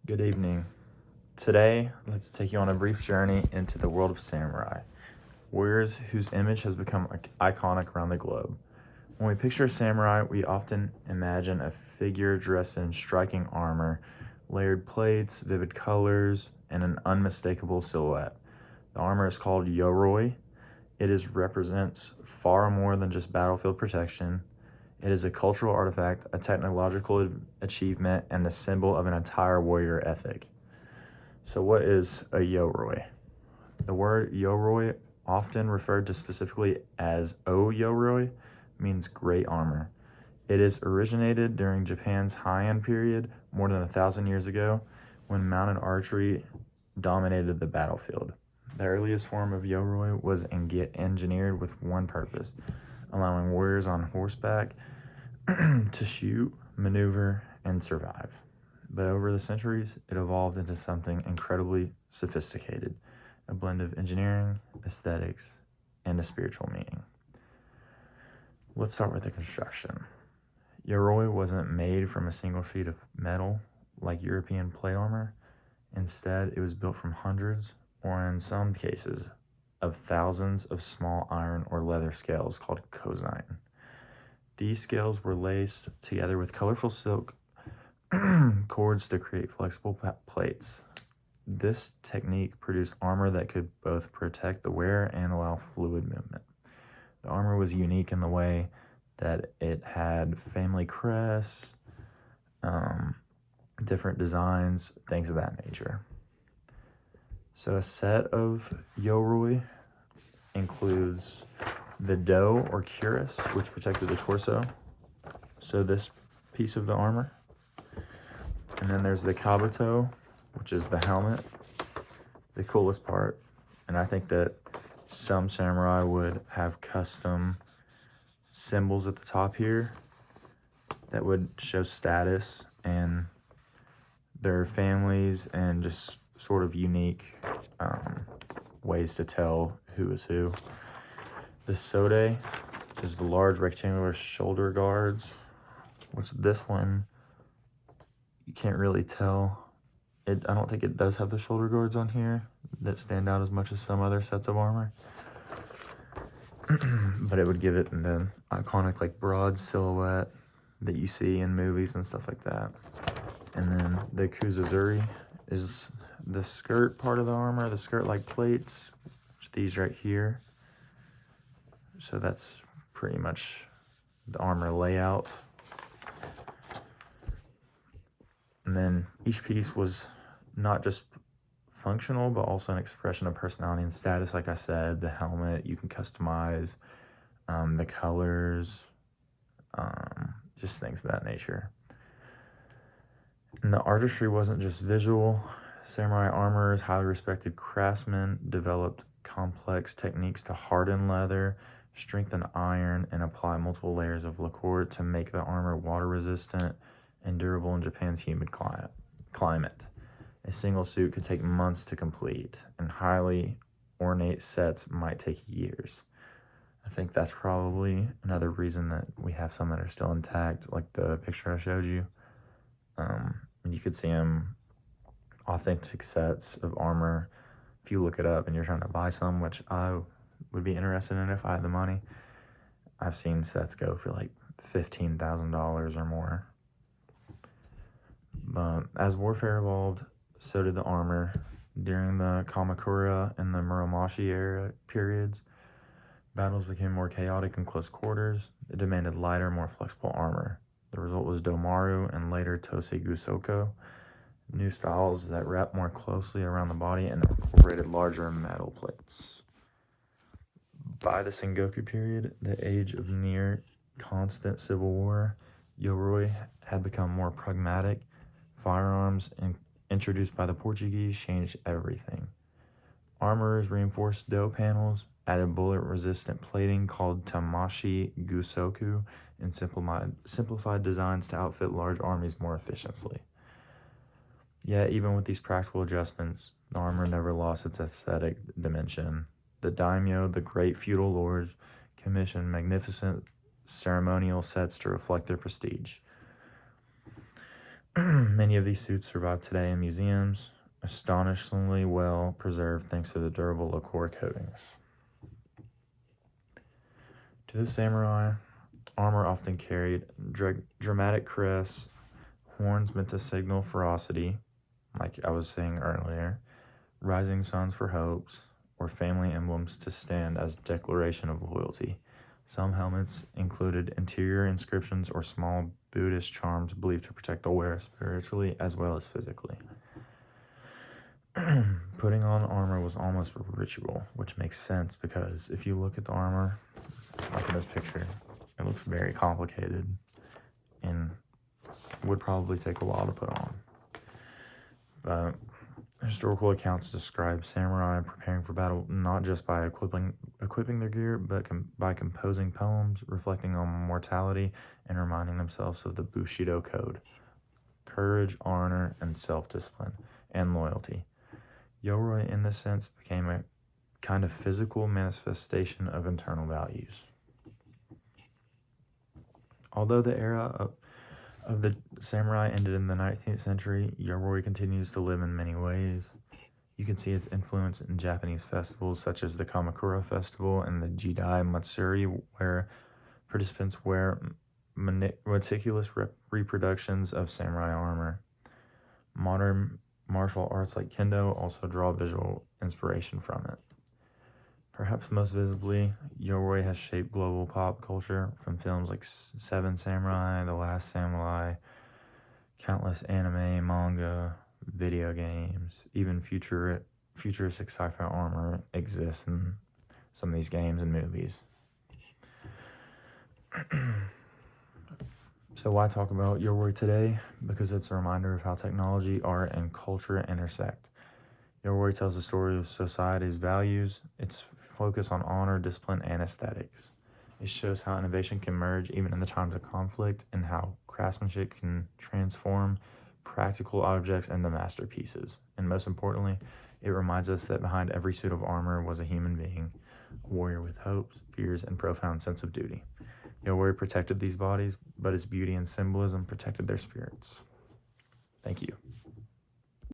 Good evening. Today, let's take you on a brief journey into the world of samurai, warriors whose image has become iconic around the globe. When we picture a samurai, we often imagine a figure dressed in striking armor, layered plates, vivid colors, and an unmistakable silhouette. The armor is called Yoroi. Represents far more than just battlefield protection. It is a cultural artifact, a technological achievement, and a symbol of an entire warrior ethic. So what is a Yoroi? The word Yoroi, often referred to specifically as O Yoroi, means great armor. It is originated during Japan's Heian period more than 1,000 years ago when mounted archery dominated the battlefield. The earliest form of Yoroi was engineered with one purpose, allowing warriors on horseback to shoot, maneuver, and survive. But over the centuries, it evolved into something incredibly sophisticated, a blend of engineering, aesthetics, and a spiritual meaning. Let's start with the construction. Yoroi wasn't made from a single sheet of metal like European plate armor. Instead, it was built from hundreds, or in some cases, of thousands of small iron or leather scales called kozine. These scales were laced together with colorful silk cords to create flexible plates. This technique produced armor that could both protect the wearer and allow fluid movement. The armor was unique in the way that it had family crests, different designs, things of that nature. So a set of Yoroi includes the do or cuirass, which protected the torso. So this piece of the armor. And then there's the kabuto, which is the helmet, the coolest part. And I think that some samurai would have custom symbols at the top here that would show status and their families and just sort of unique ways to tell who is who. The sode is the large rectangular shoulder guards, which this one, you can't really tell. I don't think it does have the shoulder guards on here that stand out as much as some other sets of armor. But it would give it the iconic like broad silhouette that you see in movies and stuff like that. And then the kuzazuri is the skirt part of the armor, the skirt-like plates, which these right here. So that's pretty much the armor layout. And then each piece was not just functional, but also an expression of personality and status. Like I said, the helmet, you can customize the colors, just things of that nature. And the artistry wasn't just visual. Samurai armorers, highly respected craftsmen, developed complex techniques to harden leather, strengthen iron, and apply multiple layers of lacquer to make the armor water resistant and durable in Japan's humid climate. A single suit could take months to complete, and highly ornate sets might take years. I think that's probably another reason that we have some that are still intact, like the picture I showed you. You could see them, authentic sets of armor. If you look it up and you're trying to buy some, which I would be interested in if I had the money, I've seen sets go for like $15,000 or more. But as warfare evolved, so did the armor. During the Kamakura and the Muromachi era periods, battles became more chaotic in close quarters. It demanded lighter, more flexible armor. The result was Domaru and later Tosei Gusoko, new styles that wrapped more closely around the body and incorporated larger metal plates. By the Sengoku period, the age of near constant civil war, Yoroi had become more pragmatic. Firearms introduced by the Portuguese changed everything. Armorers reinforced do panels, added bullet-resistant plating called Tamashi Gusoku, and simplified designs to outfit large armies more efficiently. Yet, even with these practical adjustments, the armor never lost its aesthetic dimension. The daimyo, the great feudal lords, commissioned magnificent ceremonial sets to reflect their prestige. Many of these suits survive today in museums, astonishingly well preserved thanks to the durable lacquer coatings. To the samurai, armor often carried dramatic crests, horns meant to signal ferocity, like I was saying earlier, rising suns for hopes, or family emblems to stand as declaration of loyalty. Some helmets included interior inscriptions or small Buddhist charms believed to protect the wearer spiritually as well as physically. Putting on armor was almost a ritual, which makes sense because if you look at the armor, like in this picture, it looks very complicated and would probably take a while to put on. But historical accounts describe samurai preparing for battle not just by equipping their gear, but by composing poems reflecting on mortality and reminding themselves of the Bushido code: courage, honor, and self-discipline, and loyalty. Yoroi, in this sense, became a kind of physical manifestation of internal values. Although the era of the samurai ended in the 19th century, Yoroi continues to live in many ways. You can see its influence in Japanese festivals such as the Kamakura Festival and the Jidai Matsuri, where participants wear meticulous reproductions of samurai armor. Modern martial arts like kendo also draw visual inspiration from it. Perhaps most visibly, Yoroi has shaped global pop culture, from films like Seven Samurai, The Last Samurai, countless anime, manga, video games, even futuristic sci-fi armor exists in some of these games and movies. So why talk about Yoroi today? Because it's a reminder of how technology, art, and culture intersect. Yoroi tells the story of society's values, its focus on honor, discipline, and aesthetics. It shows how innovation can merge even in the times of conflict, and how craftsmanship can transform practical objects into masterpieces. And most importantly, it reminds us that behind every suit of armor was a human being, a warrior with hopes, fears, and profound sense of duty. Yoroi protected these bodies, but its beauty and symbolism protected their spirits. Thank you.